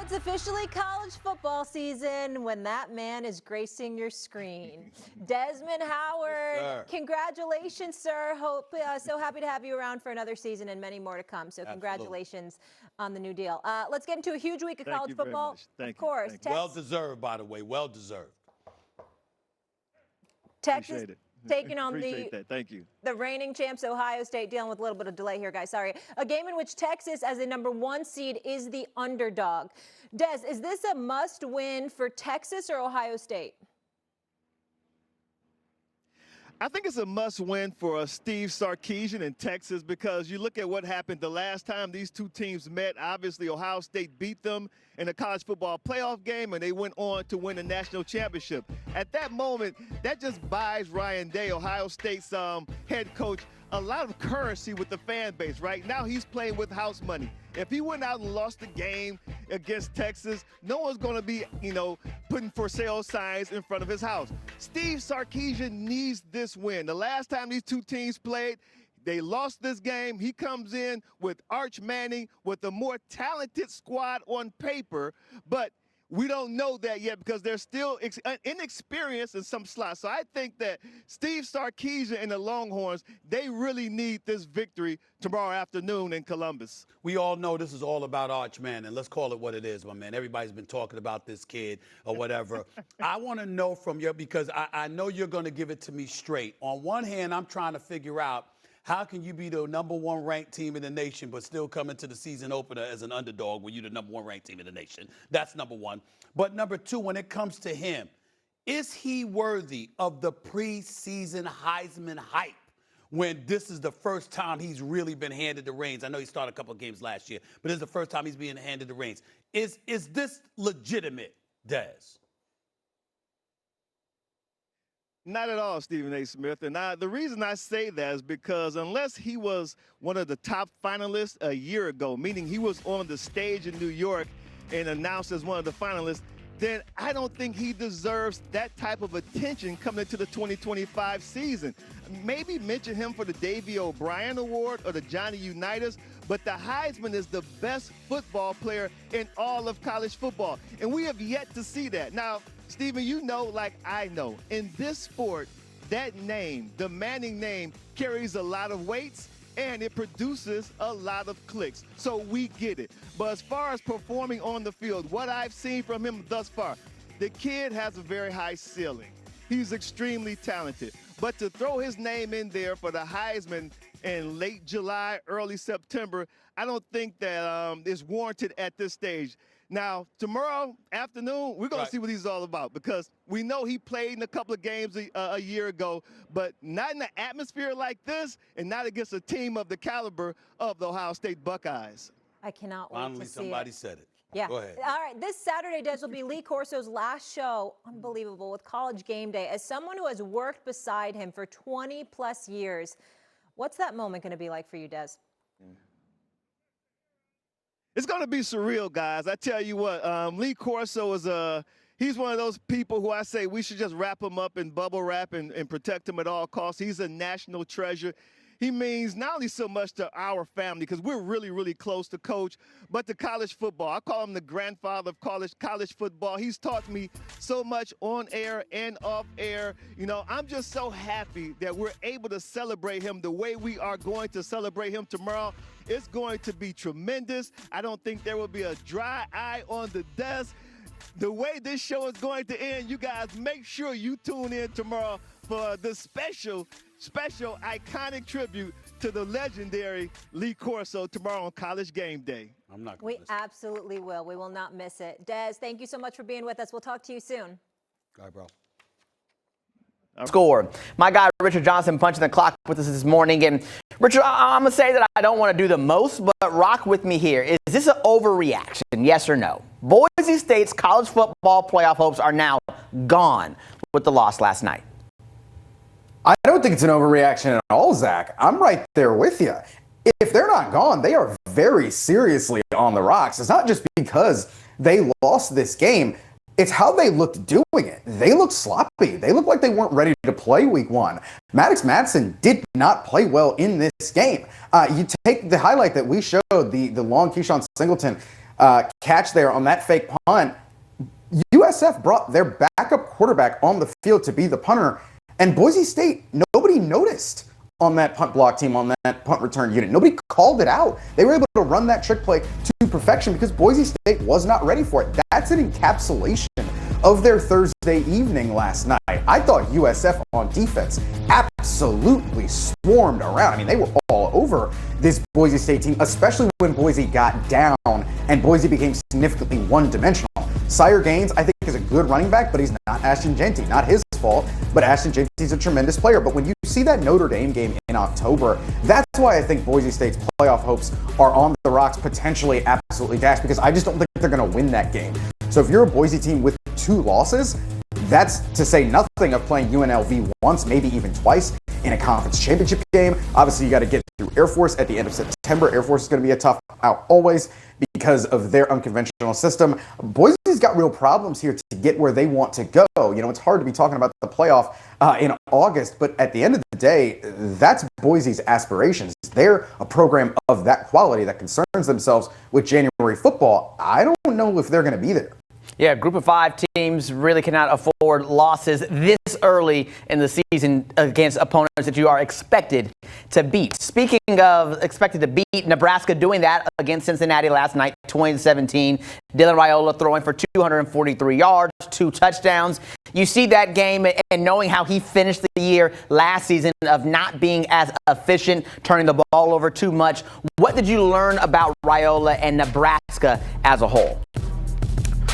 it's officially college football season when that man is gracing your screen. Desmond Howard, Yes, congratulations, sir. So happy to have you around for another season and many more to come. So congratulations on the new deal. Let's get into a huge week of college football. Of course. Well deserved, by the way. Well deserved. Texas taking on the reigning champs, Ohio State, dealing with a little bit of delay here, guys. Sorry. A game in which Texas, as the #1 seed, is the underdog. Des, is this a must-win for Texas or Ohio State? I think it's a must-win for Steve Sarkisian in Texas, because you look at what happened the last time these two teams met. Obviously, Ohio State beat them in a college football playoff game, and they went on to win a national championship. At that moment, that just buys Ryan Day, Ohio State's head coach, a lot of currency with the fan base. Right now, he's playing with house money. If he went out and lost the game against Texas, no one's going to be, putting for sale signs in front of his house. Steve Sarkisian needs this win. The last time these two teams played, they lost this game. He comes in with Arch Manning, with a more talented squad on paper, but we don't know that yet because they're still inexperienced in some slots. So I think that Steve Sarkisian and the Longhorns, they really need this victory tomorrow afternoon in Columbus. We all know this is all about Arch Manning. Let's call it what it is, my man. Everybody's been talking about this kid or whatever. I want to know from you, because I know you're going to give it to me straight. On one hand, I'm trying to figure out, how can you be the #1 ranked team in the nation but still come into the season opener as an underdog when you're the #1 ranked team in the nation? That's number one. But number two, when it comes to him, is he worthy of the preseason Heisman hype when this is the first time he's really been handed the reins? I know he started a couple of games last year, but this is the first time he's being handed the reins. Is this legitimate, Des? Not at all, Stephen A. Smith. And the reason I say that is because unless he was one of the top finalists a year ago, meaning he was on the stage in New York and announced as one of the finalists, then I don't think he deserves that type of attention coming into the 2025 season. Maybe mention him for the Davey O'Brien Award or the Johnny Unitas, but the Heisman is the best football player in all of college football, and we have yet to see that. Now, Stephen, you know, like I know, in this sport, that name, the Manning name, carries a lot of weights, and it produces a lot of clicks. So we get it. But as far as performing on the field, what I've seen from him thus far, the kid has a very high ceiling. He's extremely talented. But to throw his name in there for the Heisman in late July, early September, I don't think that is warranted at this stage. Now, tomorrow afternoon, we're going to see what he's all about, because we know he played in a couple of games a year ago, but not in an atmosphere like this and not against a team of the caliber of the Ohio State Buckeyes. I cannot wait Finally, to see somebody it. said it. Yeah. Go ahead. All right. This Saturday, Des, will be Lee Corso's last show. Unbelievable. With College Game Day. As someone who has worked beside him for 20-plus years, what's that moment going to be like for you, Des? It's going to be surreal, guys. I tell you what, Lee Corso is he's one of those people who I say we should just wrap him up in bubble wrap and protect him at all costs. He's a national treasure. He means not only so much to our family, because we're really, really close to Coach, but to college football. I call him the grandfather of college football. He's taught me so much on air and off air. You know, I'm just so happy that we're able to celebrate him the way we are going to celebrate him tomorrow. It's going to be tremendous. I don't think there will be a dry eye on the desk. The way this show is going to end, you guys make sure you tune in tomorrow for the special, iconic tribute to the legendary Lee Corso tomorrow on College Game Day. I'm not We absolutely will. We will not miss it. Des, thank you so much for being with us. We'll talk to you soon. All right, bro. Score. My guy Richard Johnson punching the clock with us this morning. And Richard, I'm going to say that I don't want to do the most, but rock with me here. Is this an overreaction, yes or no? Boise State's college football playoff hopes are now gone with the loss last night. I don't think it's an overreaction at all, Zach. I'm right there with you. If they're not gone, they are very seriously on the rocks. It's not just because they lost this game. It's how they looked doing it. They looked sloppy. They looked like they weren't ready to play week one. Maddox Madsen did not play well in this game. You take the highlight that we showed, the long Keyshawn Singleton catch there on that fake punt. USF brought their backup quarterback on the field to be the punter, and Boise State, nobody noticed on that punt block team, on that punt return unit. Nobody called it out. They were able to run that trick play to perfection because Boise State was not ready for it. That's an encapsulation of their Thursday evening last night. I thought USF on defense absolutely swarmed around. I mean, they were all over this Boise State team, especially when Boise got down and Boise became significantly one-dimensional. Sire Gaines, I think, is a good running back, but he's not Ashton Jeanty. Not his fault, but Ashton Jeanty's a tremendous player. But when you see that Notre Dame game in October, that's why I think Boise State's playoff hopes are on the rocks, potentially absolutely dashed, because I just don't think they're going to win that game. So if you're a Boise team with 2 losses, that's to say nothing of playing UNLV once, maybe even twice in a conference championship game. Obviously, you got to get through Air Force at the end of September. Air Force is going to be a tough out always because of their unconventional system. Boise's got real problems here to get where they want to go. You know, it's hard to be talking about the playoff in August, but at the end of the day, that's Boise's aspirations. They're a program of that quality that concerns themselves with January football. I don't know if they're going to be there. Yeah, group of 5 teams really cannot afford losses this early in the season against opponents that you are expected to beat. Speaking of expected to beat, Nebraska doing that against Cincinnati last night, 2017. Dylan Raiola throwing for 243 yards, 2 touchdowns. You see that game and knowing how he finished the year last season of not being as efficient, turning the ball over too much. What did you learn about Raiola and Nebraska as a whole?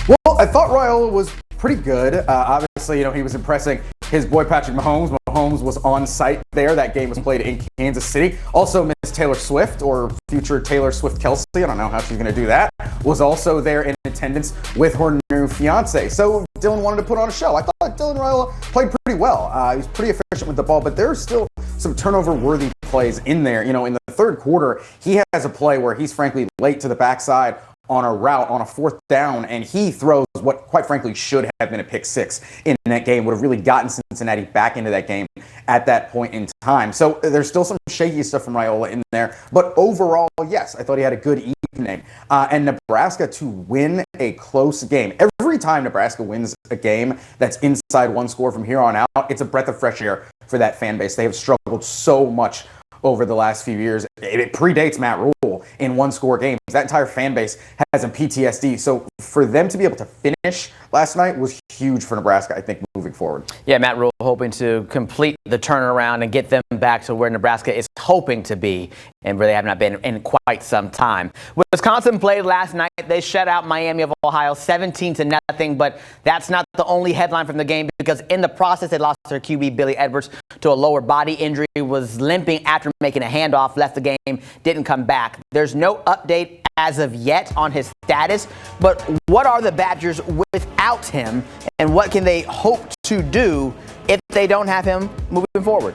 Well, I thought Raiola was pretty good. Obviously, you know, he was impressing his boy Patrick Mahomes. Mahomes was on site there. That game was played in Kansas City. Also, Miss Taylor Swift, or future Taylor Swift-Kelsey, I don't know how she's going to do that, was also there in attendance with her new fiance. So Dylan wanted to put on a show. I thought Dylan Raiola played pretty well. He was pretty efficient with the ball, but there's still some turnover-worthy plays in there. You know, in the third quarter, he has a play where he's frankly late to the backside on a route on a 4th down, and he throws what quite frankly should have been a pick 6 in that game, would have really gotten Cincinnati back into that game at that point in time. So there's still some shaky stuff from Raiola in there, but overall, yes, I thought he had a good evening. And Nebraska to win a close game. Every time Nebraska wins a game that's inside 1 score from here on out, it's a breath of fresh air for that fan base. They have struggled so much over the last few years. It predates Matt Rule in 1-score games. That entire fan base has a PTSD. So for them to be able to finish last night was huge for Nebraska, I think, moving forward. Yeah, Matt Rule hoping to complete the turnaround and get them back to where Nebraska is hoping to be and where they have not been in quite some time. Wisconsin played last night. They shut out Miami of Ohio 17-0, but that's not the only headline from the game because in the process they lost their QB Billy Edwards to a lower body injury, was limping after making a handoff, left the game, didn't come back. There's no update as of yet on his status, but what are the Badgers without him and what can they hope to do if they don't have him moving forward?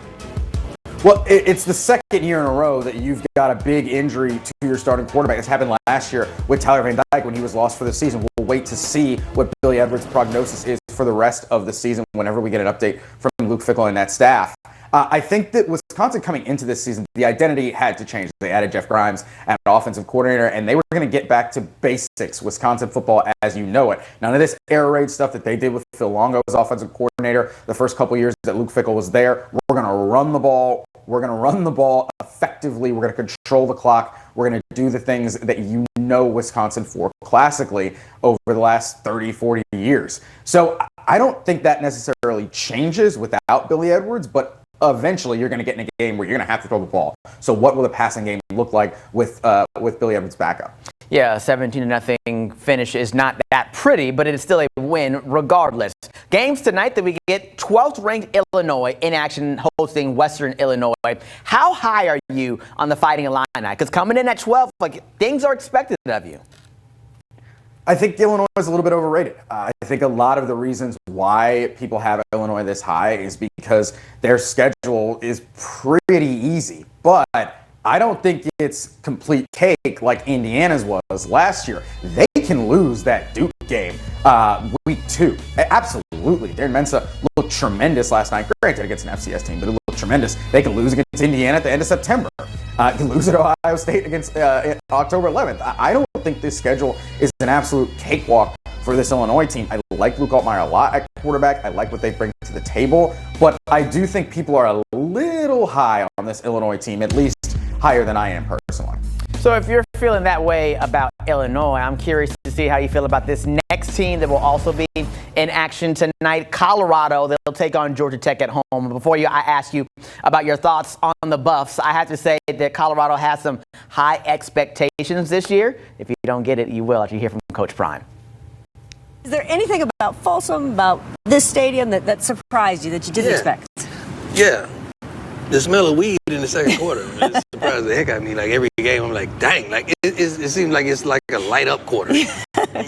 Well, it's the second year in a row that you've got a big injury to your starting quarterback. This happened last year with Tyler Van Dyke when he was lost for the season. We'll wait to see what Billy Edwards' prognosis is for the rest of the season whenever we get an update from Luke Fickell and that staff. I think that Wisconsin coming into this season, the identity had to change. They added Jeff Grimes as offensive coordinator, and they were going to get back to basics, Wisconsin football as you know it. None of this air raid stuff that they did with Phil Longo as offensive coordinator the first couple years that Luke Fickell was there. We're going to run the ball. We're going to run the ball effectively. We're going to control the clock. We're going to do the things that you know Wisconsin for classically over the last 30, 40 years. So I don't think that necessarily changes without Billy Edwards, but eventually you're going to get in a game where you're going to have to throw the ball. So what will the passing game look like with Billy Edwards' backup? Yeah, 17-0 finish is not that pretty, but it is still a win regardless. Games tonight that we get 12th ranked Illinois in action hosting Western Illinois. How high are you on the Fighting Illini? Because coming in at 12, things are expected of you. I think Illinois is a little bit overrated. I think a lot of the reasons why people have Illinois this high is because their schedule is pretty easy. But I don't think it's complete cake like Indiana's was last year. They can lose that Duke game week 2. Absolutely. Darren Mensah looked tremendous last night. Granted, against an FCS team, but it looked tremendous. They could lose against Indiana at the end of September. Can lose at Ohio State against October 11th. I don't think this schedule is an absolute cakewalk for this Illinois team. I like Luke Altmaier a lot at quarterback. I like what they bring to the table, but I do think people are a little high on this Illinois team, at least higher than I am personally. So if you're feeling that way about Illinois, I'm curious to see how you feel about this next team that will also be in action tonight. Colorado, they'll take on Georgia Tech at home. Before I ask you about your thoughts on the Buffs, I have to say that Colorado has some high expectations this year. If you don't get it, you will after you hear from Coach Prime. Is there anything about Folsom, about this stadium that surprised you, that you didn't expect? Yeah. The smell of weed in the second quarter, man, it surprised the heck out of me. Like every game, I'm like, dang, like it seems like it's like a light up quarter. You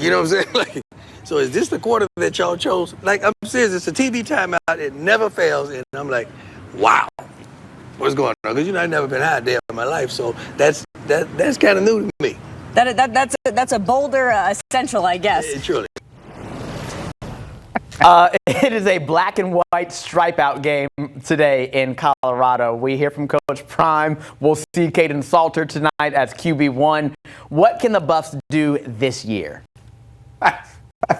know what I'm saying? Like, so is this the quarter that y'all chose? Like, I'm serious, it's a TV timeout. It never fails, and I'm like, wow, what's going on? Because I've never been high a day in my life, so that's kind of new to me. That's a Boulder essential, I guess. Truly. It is a black and white stripe-out game today in Colorado. We hear from Coach Prime. We'll see Caden Salter tonight as QB1. What can the Buffs do this year?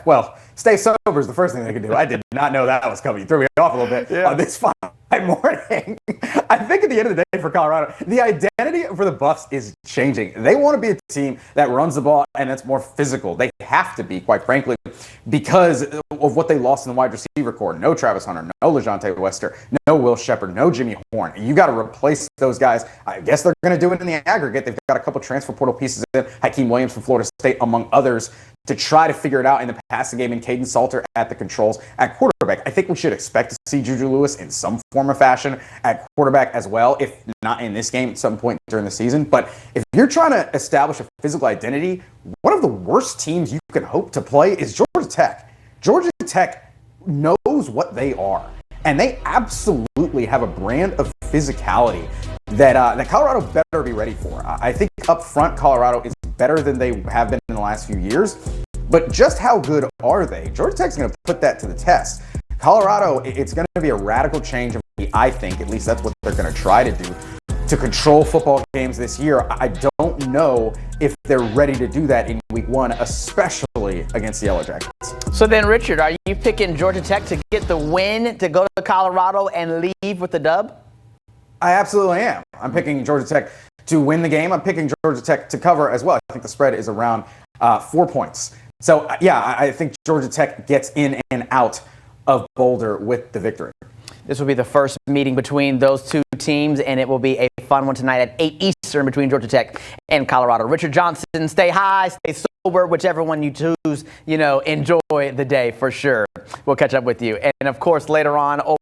Well, stay sober is the first thing they can do. I did not know that was coming. You threw me off a little bit on this fine morning. I think at the end of the day for Colorado, the identity for the Buffs is changing. They want to be a team that runs the ball and that's more physical. They have to be, quite frankly, because of what they lost in the wide receiver core. No Travis Hunter, no LeJontay Wester, no Will Shepard, no Jimmy Horn. You got to replace those guys. I guess they're going to do it in the aggregate. They've got a couple transfer portal pieces in, Hakeem Williams from Florida State, among others, to try to figure it out in the passing game, and Caden Salter at the controls at quarterback. I think we should expect to see Juju Lewis in some form or fashion at quarterback as well, if not in this game at some point during the season. But if you're trying to establish a physical identity, one of the worst teams you can hope to play is Georgia Tech. Georgia Tech knows what they are, and they absolutely have a brand of physicality that Colorado better be ready for. I think up front, Colorado is better than they have been in the last few years, but just how good are they? Georgia Tech's going to put that to the test. Colorado, it's going to be a radical change, I think, at least that's what they're going to try to do, to control football games this year. I don't know if they're ready to do that in week 1, especially against the Yellow Jackets. So then, Richard, are you picking Georgia Tech to get the win, to go to Colorado and leave with the dub? I absolutely am. I'm picking Georgia Tech to win the game. I'm picking Georgia Tech to cover as well. I think the spread is around 4 points. So, yeah, I think Georgia Tech gets in and out of Boulder with the victory. This will be the first meeting between those two teams, and it will be a fun one tonight at 8 Eastern between Georgia Tech and Colorado. Richard Johnson, stay high, stay sober, whichever one you choose, enjoy the day for sure. We'll catch up with you. And, of course, later on over